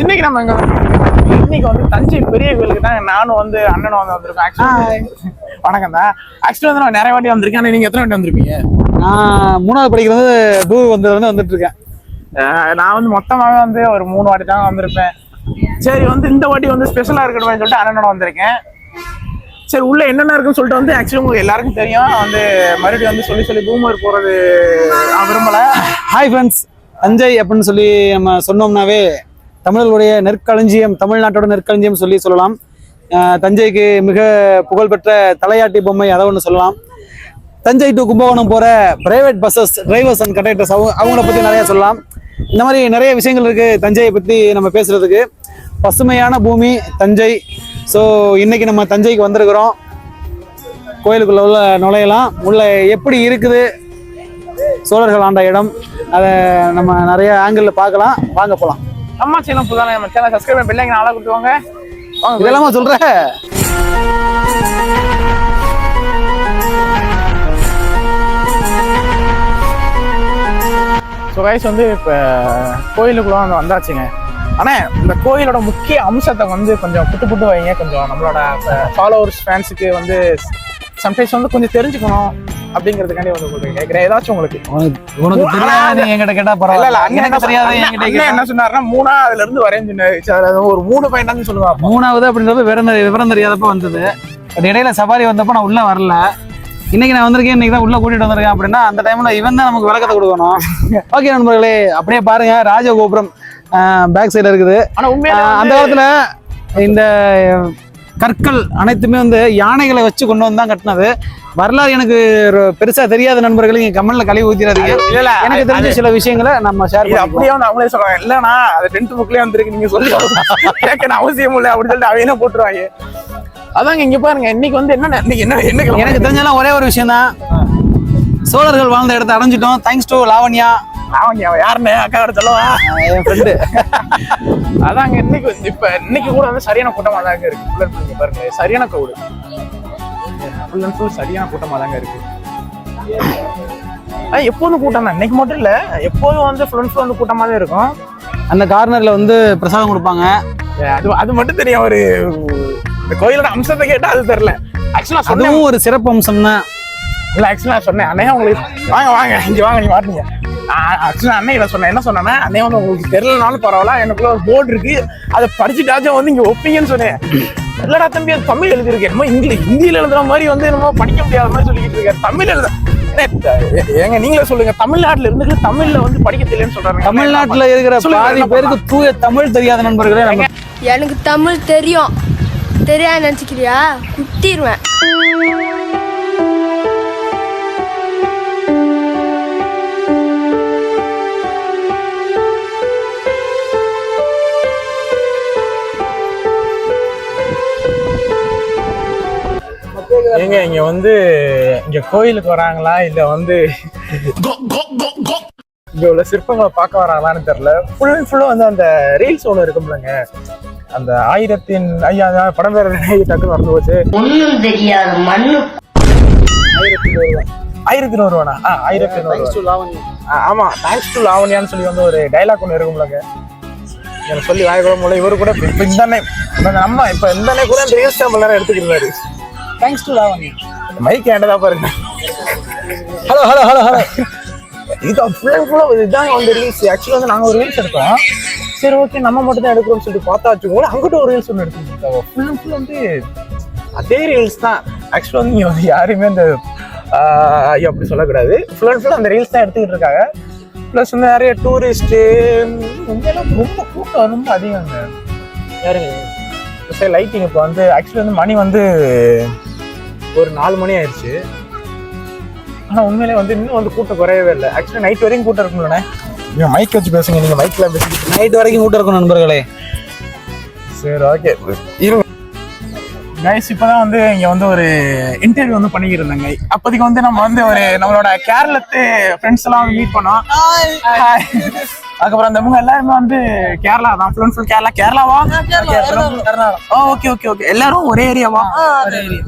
இன்னைக்கு நம்ம இன்னைக்கு வந்து தஞ்சை பெரிய கோயிலுக்கு தான் நானும் வந்து அண்ணனும் வந்து வந்திருக்கோம். ஆக்சுவலி வணக்கம் தான். ஆக்சுவலி வந்து நான் நிறைய வாட்டி வந்திருக்கேன். ஆனால் நீங்க எத்தனை வாட்டி வந்திருப்பீங்க? நான் 3வது படிக்கிறது வந்துட்டு இருக்கேன். நான் வந்து மொத்தமாகவே வந்து ஒரு 3 வாட்டி தான் வந்திருப்பேன். சரி வந்து இந்த வாட்டி வந்து ஸ்பெஷலாக இருக்கணும்னு சொல்லிட்டு அண்ணனோட வந்திருக்கேன். சரி உள்ள என்னென்ன இருக்குன்னு சொல்லிட்டு வந்து ஆக்சுவலி உங்களுக்கு எல்லாருக்கும் தெரியும். வந்து மறுபடியும் வந்து சொல்லி பூமர் போகிறது நான் விரும்பலை. ஹாய் ஃப்ரெண்ட்ஸ், தஞ்சை அப்படின்னு சொல்லி நம்ம சொன்னோம்னாவே தமிழர்களுடைய நெற்களஞ்சியம், தமிழ்நாட்டோட நெற்களஞ்சியம் சொல்லலாம். தஞ்சைக்கு மிக புகழ்பெற்ற தலையாட்டி பொம்மை அதை ஒன்று சொல்லலாம். தஞ்சை டு கும்பகோணம் போகிற private buses drivers and conductors அவங்கள பற்றி நிறையா சொல்லலாம். இந்த மாதிரி நிறைய விஷயங்கள் இருக்குது தஞ்சையை பற்றி நம்ம பேசுகிறதுக்கு. பசுமையான பூமி தஞ்சை. ஸோ இன்றைக்கி நம்ம தஞ்சைக்கு வந்திருக்கிறோம். கோயிலுக்குள்ள உள்ள நுழையலாம். உள்ள எப்படி இருக்குது சோழர்கள் ஆண்ட இடம், அதை நம்ம நிறைய ஆங்கிளில் பார்க்கலாம். வாங்க போகலாம். அம்மா சேனல் புதான நம்ம சேனல் சப்ஸ்கிரைப் பண்ணி பெல் ஐகானை ஆளா கொடுத்துவாங்க. வாங்க இதெல்லாமா சொல்கிறேன். ஸோ கைஸ் வந்து இப்போ கோயிலுக்குள்ள வந்து வந்தாச்சுங்க. ஆனால் இந்த கோயிலோட முக்கிய அம்சத்தை வந்து கொஞ்சம் புட்டு வைங்க. கொஞ்சம் நம்மளோட ஃபாலோவர்ஸ் ஃபேன்ஸுக்கு வந்து சம்டைம்ஸ் வந்து கொஞ்சம் தெரிஞ்சுக்கணும் அப்படிங்கிறதுக்காண்டி வந்து உங்களுக்கு கேட்குறேன். ஏதாச்சும் உங்களுக்கு என்கிட்ட கேட்டா பரவாயில்ல. என்ன சொன்னாருன்னா 3 இருந்து வரேன்னு சொன்னாரு. ஒரு 3 பாயிண்ட் சொல்லுவாங்க. 3வது அப்படின்றது விவரம் தெரியாதப்ப வந்தது. பட் இடையில சவாரி வந்தப்போ நான் உள்ள வரல. இன்னைக்கு நான் வந்திருக்கேன், இன்னைக்கு தான் உள்ள கூட்டிட்டு வந்திருக்கேன். அப்படின்னா அந்த டைம்ல இவன் தான் நமக்கு விளக்கத்தை கொடுக்கணும். ஓகே நண்பர்களே, அப்படியே பாருங்க, ராஜகோபுரம் பேக் சைடு இருக்குது. ஆனா உண்மையா அந்த காலத்துல இந்த கற்கள் அனைத்துமே வந்து யானைகளை வச்சு கொண்டு வந்து தான் கட்டினது. வரலாறு எனக்கு பெருசா தெரியாத நண்பர்கள் நீங்க கமெண்ட்ல கழுவி ஊத்திடாதீங்க. இல்ல எனக்கு தெரிஞ்ச சில விஷயங்களை நம்ம ஷேர் பண்ணி அப்படியே வந்து அவங்களே சொல்றாங்க. இல்லன்னா அது 10th புக்லயே வந்திருக்கு, நீங்க சொல்லி கேட்க அவசியம் இல்லை அப்படின்னு சொல்லிட்டு அவங்க போட்டுருவாங்க. அதாங்க இங்க பாருங்க, இன்னைக்கு வந்து என்ன எனக்கு தெரிஞ்சாலும் ஒரே ஒரு விஷயம் தான். சோழர்கள் வாழ்ந்த இடத்தை அடைஞ்சிட்டோம். Thanks to Lavanya. யாருன்னு அக்கா சொல்லவா, என் ஃப்ரெண்டு. அதாங்க இன்னைக்கு கூட வந்து சரியான கூட்டமா தாங்க இருக்கு. பாருங்க, சரியான கோவில் சரியான கூட்டமா தாங்க இருக்கு. எப்போதும் கூட்டம் தான், இன்னைக்கு மட்டும் இல்ல, எப்போதும் வந்து ஃபுல் வந்து கூட்டமா தான் இருக்கும். அந்த கார்னர்ல வந்து பிரசாதம் கொடுப்பாங்க. அது மட்டும் தெரியும். ஒரு இந்த கோயிலோட அம்சத்தை கேட்டா அது தெரியல. ஆக்சுவலா அதுவும் ஒரு சிறப்பு அம்சம் தான். இல்ல ஆக்சுவலா சொன்னேன் அண்ணே உங்களுக்கு வாங்க இங்க வாங்க, நீ மாட்டீங்க. ஆக்சுவலா அன்னையில சொன்னேன், என்ன சொன்னேன்னா, அண்ணே வந்து உங்களுக்கு தெரியலனாலும் பரவாயில்ல, எனக்குள்ள ஒரு போர்டு இருக்கு, அதை படிச்சுட்டாச்சும் வந்து இங்க ஒப்பீங்கன்னு சொன்னேன். இல்லடா தம்பி, அது தமிழ் எழுதிருக்கு. என்னமோ ஹிந்தியில எழுதுற மாதிரி வந்து என்னமோ படிக்க முடியாத மாதிரி சொல்லிக்கிட்டு இருக்காரு. தமிழ் எழுத ஏங்க நீங்களே சொல்லுங்க, தமிழ்நாட்டுல இருந்து தமிழ்ல வந்து படிக்க தெரியலன்னு சொல்றாங்க. தமிழ்நாட்டுல இருக்கிற பாதி பேருக்கு தூய தமிழ் தெரியாத நண்பர்களே. எனக்கு தமிழ் தெரியும், தெரியாது நினைச்சுக்கிறியா? குத்திடுவேன். ஏங்க இங்க வந்து இங்க கோயிலுக்கு வராங்களா இல்ல வந்து இங்க உள்ள சிற்பங்களை பார்க்க வராங்களான்னு தெரியல. ஃபுல்லா வந்து அந்த ரீல்ஸ் ஒண்ணு இருக்கும்லங்க, அந்த 1000 படம் பேர் டக்குன்னு மறந்து போச்சு. ஒன்னும் தெரியாது மண்ணு. 1100 ஆமா, தேங்க்ஸ் டு லாவண்யான்னு சொல்லி வந்து ஒரு டைலாக் ஒண்ணு இருக்கும்லங்க. எனக்கு சொல்லி வாய்க்கூட முடியல. இவரு கூட நம்ம இப்ப இந்த கூட அந்த ரீல்ஸ் நேரம் எடுத்துக்கிறாரு. Thanks to Lavanya. மைக் ஏண்டதா பாருங்க. Hello hello hello hello. இது ஃபுல்லா இதுதான் வந்து ரீல்ஸ். ஆக்சுவலி வந்து நாங்க ஒரு ரீல்ஸ் எடுத்தோம். சரி ஓகே, நம்ம மட்டும் தான் எடுக்கிறோம்னு சொல்லிட்டு பார்த்தா வச்சுக்கோங்க, அங்கிட்ட ஒரு ரீல்ஸ் ஒன்று எடுத்துக்கிட்டோம். ஃபுல் வந்து அதே ரீல்ஸ் தான். ஆக்சுவலாக வந்து இங்கே வந்து யாருமே அந்த அப்படி சொல்லக்கூடாது. ஃபுல் அந்த ரீல்ஸ் தான் எடுத்துக்கிட்டு இருக்காங்க. ப்ளஸ் வந்து நிறைய டூரிஸ்ட்டு ரொம்ப கூட்டம் ரொம்ப அதிகங்க. யாருங்க சரி லைட்டிங் இப்போ வந்து ஆக்சுவலி வந்து மணி வந்து ஒரு 4 மணி ஆயிடுச்சு. ஆனால் உண்மையிலே வந்து இன்னும் வந்து கூட்டம் குறையவே இல்லை. ஆக்சுவலி நைட் வரைக்கும் கூட்டம் இருக்கும்லண்ணே. நீங்கள் மைக் வச்சு பேசுங்க, நீங்கள் மைக்கில் பேசிக்கிட்டு நைட் வரைக்கும் கூட்டம் இருக்கும் நண்பர்களே. சரி ஓகே இருங்க கைஸ். இப்போதான் வந்து இங்கே வந்து ஒரு இன்டர்வியூ வந்து பண்ணிக்கிட்டு இருந்தாங்க. அப்போதைக்கு வந்து நம்ம வந்து ஒரு நம்மளோட கேரளத்து ஃப்ரெண்ட்ஸ் எல்லாம் வந்து மீட் பண்ணோம். அதுக்கப்புறம் அந்த இவங்க எல்லாருமே வந்து கேரளா தான், ஃபுல் கேரளாவா? ஓகே ஓகே ஓகே, எல்லாரும் ஒரே ஏரியாவா?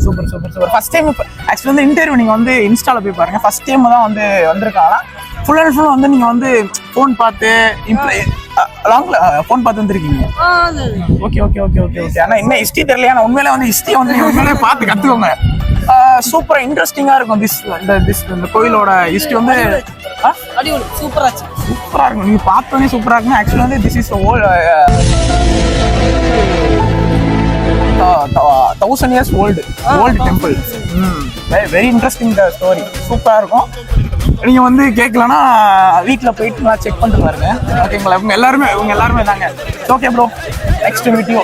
சூப்பர். ஃபர்ஸ்ட் டைம் ஆக்சுவலி வந்து இன்டர்வியூ நீங்க வந்து இன்ஸ்டால போய் பாருங்க. ஃபர்ஸ்ட் டைம் தான் வந்து வந்திருக்காங்க. ஃபுல் அண்ட் ஃபுல் வந்து நீங்க வந்து ஃபோன் பார்த்து லாங்ல ஃபோன் பார்த்து வந்திருக்கீங்க. Okay okay okay okay okay. ஆனா என்ன ஹிஸ்ட்ரி தெரியலையா? நான் உண்மையிலே வந்து ஹிஸ்ட்ரி வந்து உண்மையிலே பார்த்து கத்துக்கோங்க. சூப்பரா இன்ட்ரெஸ்டிங்கா இருக்கும். இந்த கோயிலோட ஹிஸ்ட்ரி வந்து சூப்பரா இருக்கும். நீங்க பார்த்தோன்னே சூப்பரா இருக்கும். ஆக்சுவலி வந்து this is 1000 years old temple. Very interesting story. சூப்பரா இருக்கும். நீங்க வந்து கேட்கலன்னா வீட்டில் போயிட்டு நான் செக் பண்ணிட்டு பாருங்க. ஓகேங்களா? இவங்க எல்லாருமே தாங்க. Okay bro, next meet you.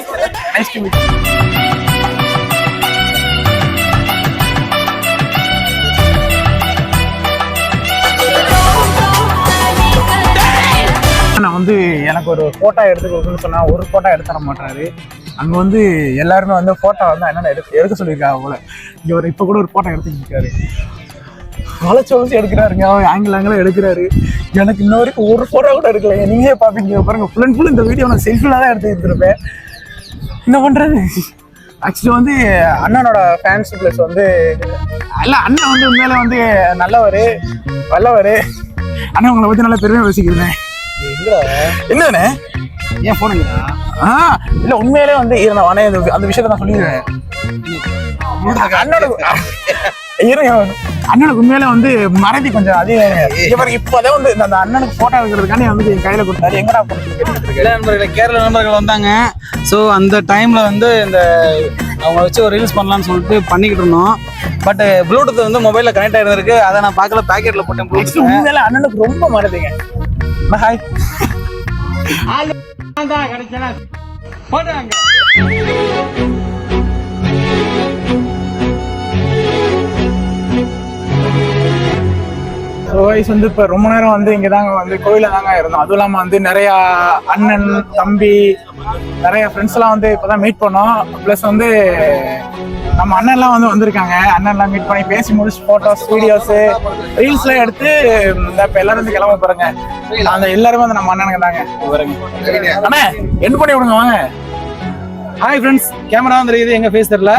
நான் வந்து எனக்கு ஒரு ஃபோட்டோ எடுத்துக்கணும்னு சொன்னா ஒரு ஃபோட்டோ எடுத்து தர மாட்டாரு. அங்க வந்து எல்லாருமே வந்து ஃபோட்டோ வந்து என்னென்ன எடுக்க சொல்லியிருக்காங்க போல. இங்க ஒரு இப்போ கூட ஒரு ஃபோட்டோ எடுத்துக்கிட்டு இருக்காரு. வளைச்சு எடுக்கிறாருங்க. ஆங்கிள் எடுக்கிறாரு. எனக்கு இன்ன வரைக்கும் ஒரு ஃபோட்டோ கூட எடுக்கல. நீங்களே பார்ப்பீங்க பாருங்க. ஃபுல் அண்ட் ஃபுல் இந்த வீடியோ நான் செல்ஃபில் தான் எடுத்துக்கிட்டு இருப்பேன். என்ன பண்றது? ஆக்சுவலி வந்து அண்ணனோட ஃபேன்ஸ் பிளஸ் வந்து இல்லை, அண்ணன் வந்து உண்மையில வந்து நல்லவர் அண்ணன் உங்களை பற்றி நல்லா பெருமையாக பேசிக்கிறேன். என்னண்ணே ஏன் போனீங்களா? இல்ல உண்மையிலே வந்து அந்த விஷயத்த நான் சொல்லிடுறேன். அண்ணனுக்கு உண்மையில வந்து மறதி கொஞ்சம் அதிகம். இப்போதான் வந்து அந்த அண்ணனுக்கு போட்டோ எடுக்கிறதுக்காண்டி வந்து என் கையில கொடுத்தாரு. எங்கடா நண்பர்கள், கேரள நண்பர்கள் வந்தாங்க. ஸோ அந்த டைம்ல வந்து இந்த அவங்க வச்சு ஒரு ரீல்ஸ் பண்ணலாம்னு சொல்லிட்டு பண்ணிக்கிட்டு இருந்தோம். பட் ப்ளூடூத் வந்து மொபைல்ல கனெக்ட் ஆயிருந்திருக்கு. அதை நான் பார்க்கல, பேக்கெட்ல போட்டேன். ப்ளூடூத் உண்மையில அண்ணனுக்கு ரொம்ப மறதிங்க. ஹாய் போட்டாங்க. வந்து இப்போ ரொம்ப நேரம் வந்து இங்கே தாங்க வந்து கோயிலில் தாங்க இருந்தோம். அதுவும் இல்லாமல் வந்து நிறையா அண்ணன் தம்பி நிறைய ஃப்ரெண்ட்ஸ் எல்லாம் வந்து இப்போதான் மீட் பண்ணோம். ப்ளஸ் வந்து நம்ம அண்ணன்லாம் வந்து வந்திருக்காங்க. அண்ணன்லாம் மீட் பண்ணி பேசி முடிச்சு ஃபோட்டோஸ் வீடியோஸு ரீல்ஸ்லாம் எடுத்து இப்போ எல்லாரும் வந்து கிளம்ப போகிறேங்க. அந்த எல்லாருமே வந்து நம்ம அண்ணனுங்க தாங்க. அண்ணா என் பண்ணி விடுங்க வாங்க. ஹாய் ஃப்ரெண்ட்ஸ், கேமரா வந்து தெரியுது, எங்க ஃபேஸ் தெரியல.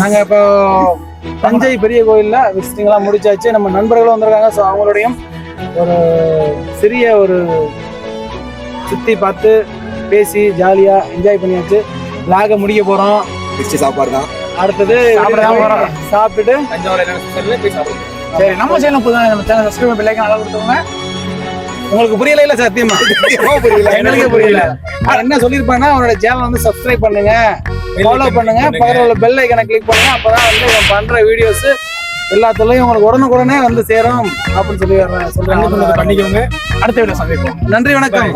நாங்க இப்போ தஞ்சை பெரிய கோயில்ல விசிட்டிங்லாம் முடிச்சாச்சு. நம்ம நண்பர்களும் வந்திருக்காங்க. ஸோ அவங்களோடையும் ஒரு சிறிய ஒரு சுத்தி பார்த்து பேசி ஜாலியா என்ஜாய் பண்ணியாச்சு. விளாக முடிக்க போறோம். சாப்பாடு தான் அடுத்தது சாப்பிட்டுட்டு சரி நம்ம சேனல் புதுதான். நம்ம சேனல் சப்ஸ்கிரைப் பண்ணி லைக் நல்லா கொடுத்துருங்க. உங்களுக்கு புரியல இல்ல? சத்தியமா புரியல, எங்களுக்கே புரியல. என்ன சொல்லிருப்பாங்கன்னா அவனோட சேனல் வந்து சப்ஸ்கிரைப் பண்ணுங்க, ஃபாலோ பண்ணுங்க, பக்கத்துல உள்ள பெல் ஐக்கனை கிளிக் பண்ணுங்க. அப்பதான் வந்து இவன் பண்ற வீடியோஸ் எல்லா தொல்லையும் உங்களுக்கு உடனுக்குடனே வந்து சேரும் அப்படின்னு சொல்லி சொல்றாங்க. பண்ணிக்கோங்க. அடுத்த வீடியோ சந்திப்போம். நன்றி, வணக்கம்.